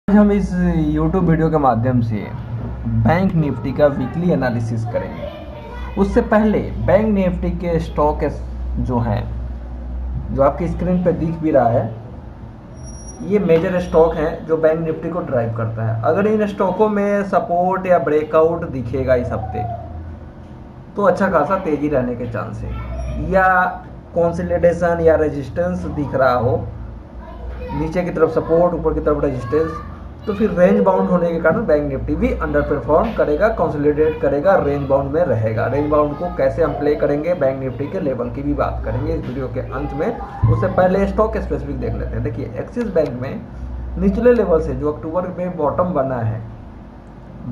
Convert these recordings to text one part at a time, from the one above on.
आज हम इस YouTube वीडियो के माध्यम से बैंक निफ्टी का वीकली एनालिसिस करेंगे। उससे पहले बैंक निफ्टी के स्टॉक जो हैं, जो आपकी स्क्रीन पर दिख भी रहा है, ये मेजर स्टॉक हैं जो बैंक निफ्टी को ड्राइव करता है। अगर इन स्टॉकों में सपोर्ट या ब्रेकआउट दिखेगा इस हफ्ते तो अच्छा खासा तेजी रहने के चांस है, या कंसोलिडेशन या रेजिस्टेंस दिख रहा हो, नीचे की तरफ सपोर्ट ऊपर की तरफ रेजिस्टेंस, तो फिर रेंज बाउंड होने के कारण बैंक निफ्टी भी अंडर परफॉर्म करेगा, कंसोलिडेट करेगा, रेंज बाउंड में रहेगा। रेंज बाउंड को कैसे हम प्ले करेंगे, बैंक निफ्टी के लेवल की भी बात करेंगे इस वीडियो के अंत में। उससे पहले स्टॉक स्पेसिफिक देख लेते हैं। देखिए, एक्सिस बैंक में निचले लेवल से जो अक्टूबर में बॉटम बना है,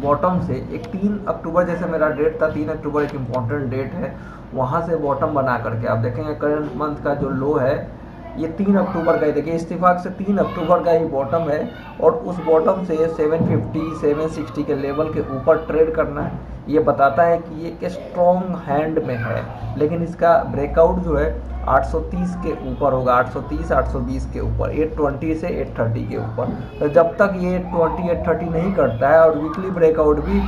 बॉटम से एक 3 अक्टूबर जैसे मेरा डेट था, 3 अक्टूबर एक इम्पॉर्टेंट डेट है, वहाँ से बॉटम बना करके आप देखेंगे करंट मंथ का जो लो है ये 3 अक्टूबर का ही। देखिए, इस्तीफाक से 3 अक्टूबर का ही बॉटम है और उस बॉटम से 750 760 के लेवल के ऊपर ट्रेड करना है। ये बताता है कि ये एक स्ट्रॉन्ग हैंड में है, लेकिन इसका ब्रेकआउट जो है 830 के ऊपर होगा, 830 820 के ऊपर, 820 से 830 के ऊपर। तो जब तक ये 820 830 नहीं करता है और वीकली ब्रेकआउट भी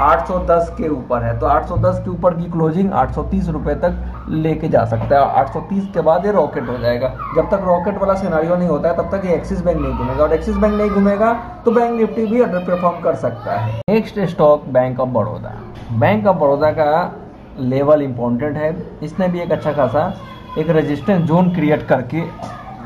810 के ऊपर है, तो 810 के ऊपर की क्लोजिंग 830 रुपए तक लेके जा सकता है। 830 के बाद ये रॉकेट हो जाएगा। जब तक रॉकेट वाला सिनेरियो नहीं होता है तब तक ये एक्सिस बैंक नहीं घूमेगा, और एक्सिस बैंक नहीं घूमेगा तो बैंक निफ्टी भी अंडर परफॉर्म कर सकता है। Next stock bank of Baroda. Bank of Baroda का लेवल इंपॉर्टेंट है। इसने भी एक अच्छा खासा एक रेजिस्टेंस जोन क्रिएट करके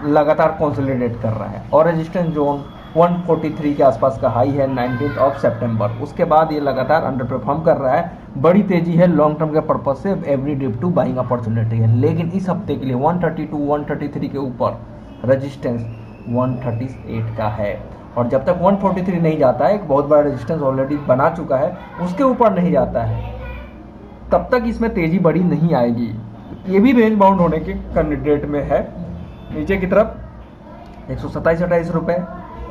लगातार कंसोलिडेट कर रहा है, और रेजिस्टेंस जोन 143 के आसपास का हाई है 19 सितंबर। उसके बाद ये लगातार अंडर परफॉर्म कर रहा है। बड़ी तेजी है लॉन्ग टर्म के पर्पज से, every dip to buying opportunity है। लेकिन इस हफ्ते के लिए 132 133 के ऊपर रेजिस्टेंस 138 का है, और जब तक 143 नहीं जाता है, एक बहुत बड़ा रेजिस्टेंस ऑलरेडी बना चुका है, उसके ऊपर नहीं जाता है, तब तक इसमें तेजी बड़ी नहीं आएगी। ये भी रेंज बाउंड होने के कैंडिडेट में है। नीचे की तरफ 127-28 रुपये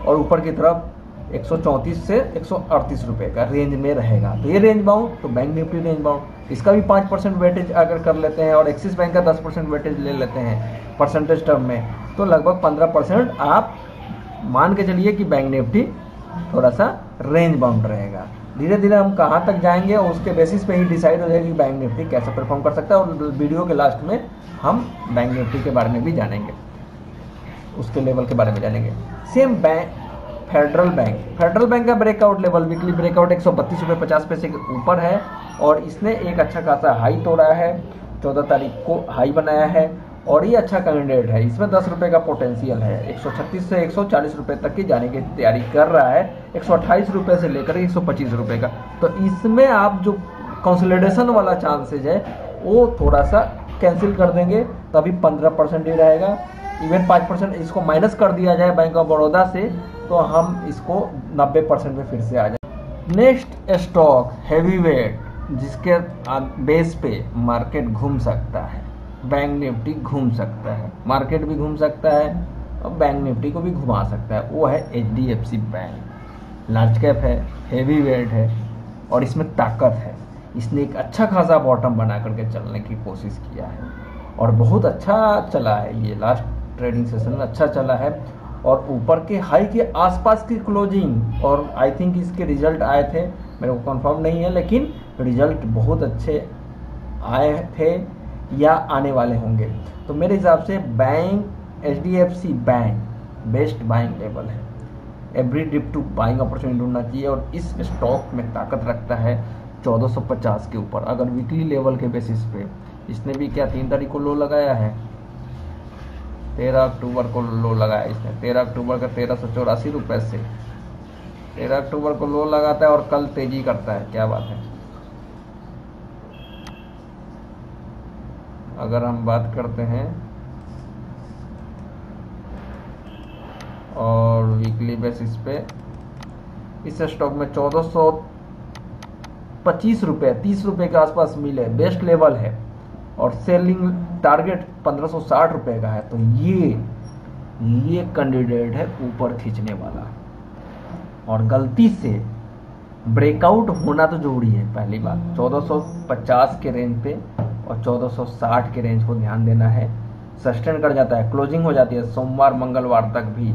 और ऊपर की तरफ 134 से 138 रुपये का रेंज में रहेगा। तो ये रेंज बाउंड, तो बैंक निफ्टी रेंज बाउंड। इसका भी 5% वेटेज अगर कर लेते हैं और एक्सिस बैंक का 10% वेटेज ले लेते हैं परसेंटेज टर्म में, तो लगभग 15% आप मान के चलिए कि बैंक निफ्टी थोड़ा सा रेंज बाउंड रहेगा। धीरे धीरे हम कहाँ तक जाएंगे और उसके बेसिस पे ही डिसाइड हो जाएगा कि बैंक निफ्टी कैसे परफॉर्म कर सकता है, और वीडियो के लास्ट में हम बैंक निफ्टी के बारे में भी जानेंगे, उसके लेवल के बारे में जानेंगे। सेम बैंक फेडरल बैंक का ब्रेकआउट लेवल, वीकली ब्रेकआउट 132 रुपये 50 पैसे के ऊपर है, और इसने एक अच्छा खासा हाई तोड़ा है, 14 तारीख को हाई बनाया है, और ये अच्छा कैंडिडेट है। इसमें 10 रुपये का पोटेंशियल है। 136 से 140 रुपये तक की जाने की तैयारी कर रहा है, 128 रुपये से लेकर 125 रुपये का। तो इसमें आप जो कंसोलिडेशन वाला चांसेज है वो थोड़ा सा कैंसिल कर देंगे, तभी 15% ही रहेगा। इवन 5% इसको माइनस कर दिया जाए बैंक ऑफ बड़ौदा से, तो हम इसको 90% में फिर से आ जाए। नेक्स्ट स्टॉक हैवी वेट, जिसके बेस पे मार्केट घूम सकता है, बैंक निफ्टी घूम सकता है, मार्केट भी घूम सकता है और बैंक निफ्टी को भी घुमा सकता है, वो है HDFC बैंक। लार्ज कैप है, हैवी वेट है, और इसमें ताकत है। इसने एक अच्छा खासा बॉटम बना करके चलने की कोशिश किया है, और बहुत अच्छा चला है। ये लास्ट ट्रेडिंग सेशन में अच्छा चला है, और ऊपर के हाई के आसपास की क्लोजिंग, और आई थिंक इसके रिजल्ट आए थे, मेरे को कंफर्म नहीं है, लेकिन रिजल्ट बहुत अच्छे आए थे या आने वाले होंगे। तो मेरे हिसाब से bank HDFC bank best buying level है। Every dip to buying opportunity ढूंढना चाहिए, और इस स्टॉक में ताकत रखता है 1450 के ऊपर। अगर वीकली लेवल के बेसिस पे इसने भी क्या 3 तारीख को लो लगाया है, 13 अक्टूबर को लो लगाया इसने, 13 अक्टूबर का 1384 रुपये से 13 अक्टूबर को लो लगाता है और कल तेजी करता है। क्या बात है। अगर हम बात करते हैं और वीकली बेसिस पे इस स्टॉक में 1425 रुपये 30 रुपये के आसपास मिले, बेस्ट लेवल है, और सेलिंग टारगेट 1560 रुपये का है। तो ये कैंडिडेट है ऊपर खींचने वाला, और गलती से ब्रेकआउट होना तो जरूरी है। पहली बात 1450 के रेंज पे और 1460 के रेंज को ध्यान देना है। सस्टेन कर जाता है, क्लोजिंग हो जाती है सोमवार मंगलवार तक भी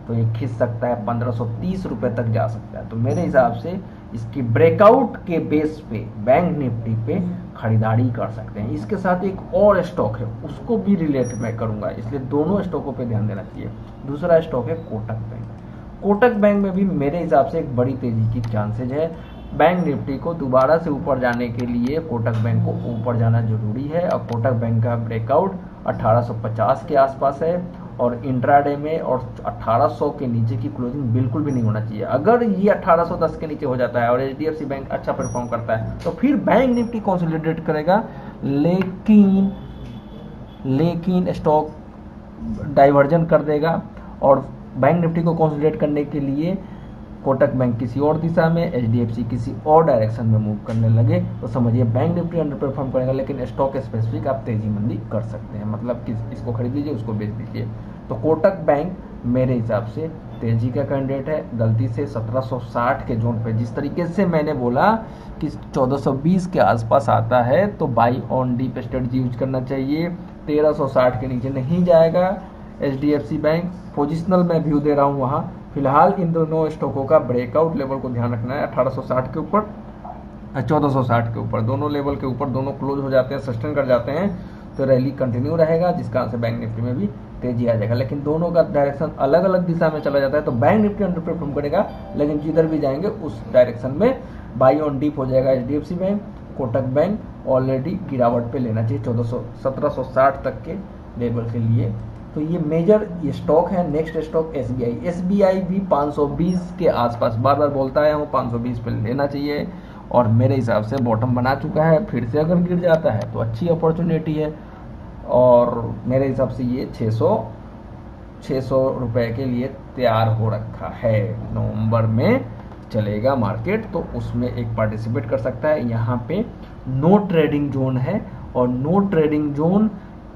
तो ये खिंच सकता है 1530 रुपये तक जा सकता है। तो मेरे हिसाब से इसकी ब्रेकआउट के बेस पे बैंक निफ्टी पे खरीदारी कर सकते हैं। इसके साथ एक और स्टॉक है, उसको भी रिलेट मैं करूंगा, इसलिए दोनों स्टॉकों पे ध्यान देना चाहिए। दूसरा स्टॉक है कोटक बैंक। कोटक बैंक में भी मेरे हिसाब से एक बड़ी तेजी की चांसेज है। बैंक निफ्टी को दोबारा से ऊपर जाने के लिए कोटक बैंक को ऊपर जाना जरूरी है, और कोटक बैंक का ब्रेकआउट 1850 के आसपास है, और इंट्राडे में और 1800 के नीचे की क्लोजिंग बिल्कुल भी नहीं होना चाहिए। अगर ये 1810 के नीचे हो जाता है और एचडीएफसी बैंक अच्छा परफॉर्म करता है तो फिर बैंक निफ्टी कंसोलिडेट करेगा, लेकिन स्टॉक डाइवर्जन कर देगा, और बैंक निफ्टी को कंसोलिडेट करने के लिए कोटक बैंक किसी और दिशा में, एचडीएफसी किसी और डायरेक्शन में मूव करने लगे तो समझिए बैंक निफ्टी अंडर परफॉर्म करेगा। लेकिन स्टॉक स्पेसिफिक आप तेजी मंदी कर सकते हैं, मतलब कि इसको खरीद लीजिए उसको बेच दीजिए। तो कोटक बैंक मेरे हिसाब से तेजी का कैंडिडेट है। गलती से 1760 के जोन पे, जिस तरीके से मैंने बोला कि 1420 के आसपास आता है तो by on deep strategy use करना चाहिए। 1360 के नीचे नहीं जाएगा एचडीएफसी बैंक, पोजिशनल में व्यू दे रहा हूँ वहाँ। फिलहाल इन दोनों स्टॉकों का ब्रेकआउट लेवल को ध्यान रखना है, 1860 के ऊपर 1460 के ऊपर, दोनों लेवल के ऊपर दोनों क्लोज हो जाते हैं, सस्टेन कर जाते हैं तो रैली कंटिन्यू रहेगा, जिसका से बैंक निफ्टी में भी तेजी आ जाएगा। लेकिन दोनों का डायरेक्शन अलग अलग दिशा में चला जाता है तो बैंक निफ्टी अंडर परफॉर्म करेगा, लेकिन जिधर भी जाएंगे उस डायरेक्शन में बाई ऑन डीप हो जाएगा HDFC bank. Kotak bank already गिरावट पे लेना चाहिए 1760 तक के लेवल के लिए। तो ये मेजर ये स्टॉक है। Next stock SBI. एसबीआई भी 520 के आसपास, बार बार बोलता है वो 520 पे लेना चाहिए, और मेरे हिसाब से बॉटम बना चुका है। फिर से अगर गिर जाता है तो अच्छी अपॉर्चुनिटी है, और मेरे हिसाब से ये 600 रुपए के लिए तैयार हो रखा है। नवंबर में चलेगा मार्केट तो उसमें एक पार्टिसिपेट कर सकता है। यहाँ पे नो ट्रेडिंग जोन है, और नो ट्रेडिंग जोन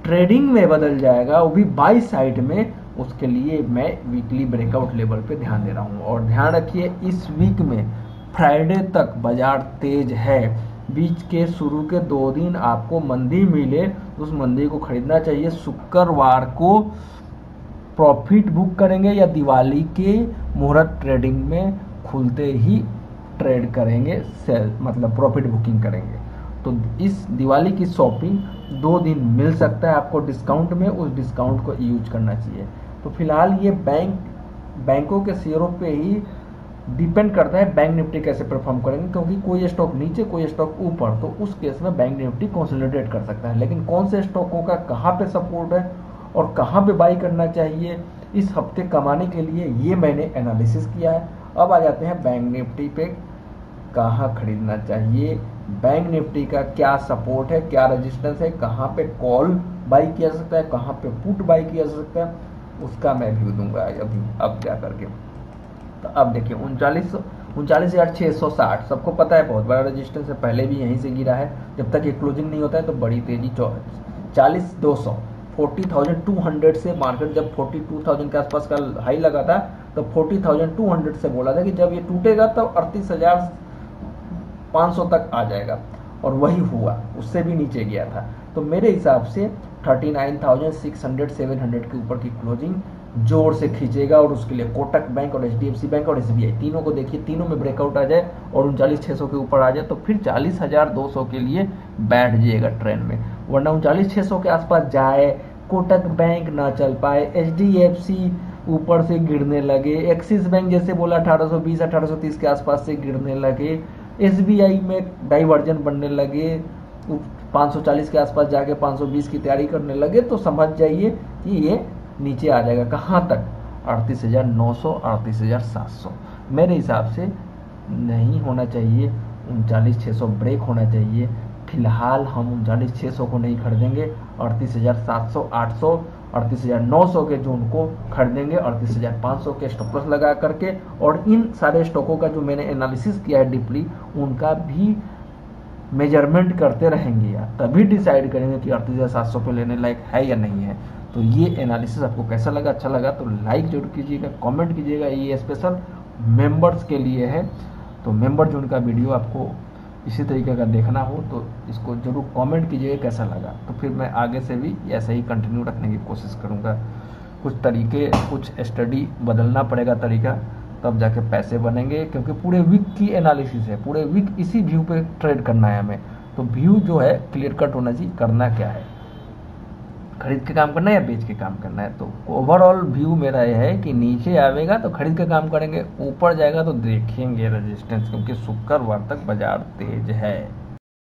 ट्रेडिंग में बदल जाएगा, वो भी बाई साइड में। उसके लिए मैं वीकली ब्रेकआउट लेवल पे ध्यान दे रहा हूँ। और ध्यान रखिए इस वीक में फ्राइडे तक बाजार तेज है, बीच के शुरू के 2 दिन आपको मंदी मिले उस मंदी को खरीदना चाहिए। शुक्रवार को प्रॉफिट बुक करेंगे या दिवाली के मुहूर्त ट्रेडिंग में खुलते ही ट्रेड करेंगे, सेल मतलब प्रॉफिट बुकिंग करेंगे। तो इस दिवाली की शॉपिंग 2 दिन मिल सकता है आपको डिस्काउंट में, उस डिस्काउंट को यूज करना चाहिए। तो फिलहाल ये बैंकों के शेयरों पे ही डिपेंड करता है बैंक निफ्टी कैसे परफॉर्म करेंगे, क्योंकि कोई स्टॉक नीचे कोई स्टॉक ऊपर, तो उस केस में बैंक निफ्टी कंसोलिडेट कर सकता है। लेकिन कौन से स्टॉकों का कहाँ पे सपोर्ट है और कहाँ पे बाई करना चाहिए इस हफ्ते कमाने के लिए, ये मैंने एनालिसिस किया है। अब आ जाते हैं बैंक निफ्टी पे कहाँ खरीदना चाहिए, बैंक निफ्टी का क्या सपोर्ट है, क्या रेजिस्टेंस है, कहाँ पे कॉल बाई किया जा सकता है, कहाँ पे पुट बाई किया जा सकता है, उसका मैं व्यू दूंगा अभी अब क्या करके। तो अब देखिए 39,660 सबको पता है बहुत बड़ा रेजिस्टेंस है, पहले भी यहीं से गिरा है। जब तक ये क्लोजिंग नहीं होता है तो बड़ी तेजी 40,200 40,200 से मार्केट जब 42,000 के आसपास का हाई लगा था तो 40,200 से बोला था कि जब ये टूटेगा तब 38,500 तक आ जाएगा, और वही हुआ, उससे भी नीचे गया था। तो मेरे हिसाब से 39,600-700 के ऊपर की क्लोजिंग जोर से खींचेगा, और उसके लिए कोटक बैंक और एचडीएफसी बैंक और एसबीआई तीनों को देखिए, तीनों में ब्रेकआउट आ जाए और 39,600 के ऊपर आ जाए तो फिर 40,200 के लिए बैठ जाइएगा ट्रेंड में। वरना 39,600 के आसपास जाए, कोटक बैंक ना चल पाए, एचडीएफसी ऊपर से गिरने लगे, एक्सिस बैंक जैसे बोला 1820-1830 के आसपास से गिरने लगे, एसबीआई में डाइवर्जन बनने लगे, 540 के आसपास जाके 520 की तैयारी करने लगे, तो समझ जाइए कि ये नीचे आ जाएगा कहाँ तक, 38,900 38,700। मेरे हिसाब से नहीं होना चाहिए, 39,600 ब्रेक होना चाहिए। फिलहाल हम 39,600 को नहीं खरीदेंगे, 38,700 800 38,900 के जोन को खरीदेंगे, 38,500 के स्टॉप लॉस लगा करके। और इन सारे स्टॉकों का जो मैंने एनालिसिस किया है डीपली, उनका भी मेजरमेंट करते रहेंगे यार, तभी डिसाइड करेंगे कि 38,700 पे लेने लायक है या नहीं है। तो ये एनालिसिस आपको कैसा लगा, अच्छा लगा तो लाइक जरूर कीजिएगा, कमेंट कीजिएगा। ये स्पेशल मेंबर्स के लिए है, तो मेंबर जोन का वीडियो आपको इसी तरीके का देखना हो तो इसको जरूर कमेंट कीजिएगा कैसा लगा, तो फिर मैं आगे से भी ऐसे ही कंटिन्यू रखने की कोशिश करूँगा। कुछ तरीके, कुछ स्टडी बदलना पड़ेगा तरीका, तब जाके पैसे बनेंगे, क्योंकि पूरे वीक की एनालिसिस है, पूरे वीक इसी व्यू पे ट्रेड करना है हमें। तो व्यू जो है क्लियर कट होना चाहिए, करना क्या है, खरीद के काम करना है या बेच के काम करना है। तो ओवरऑल व्यू मेरा यह है कि नीचे आवेगा तो खरीद के काम करेंगे, ऊपर जाएगा तो देखेंगे रेजिस्टेंस, क्योंकि शुक्रवार तक बाजार तेज है।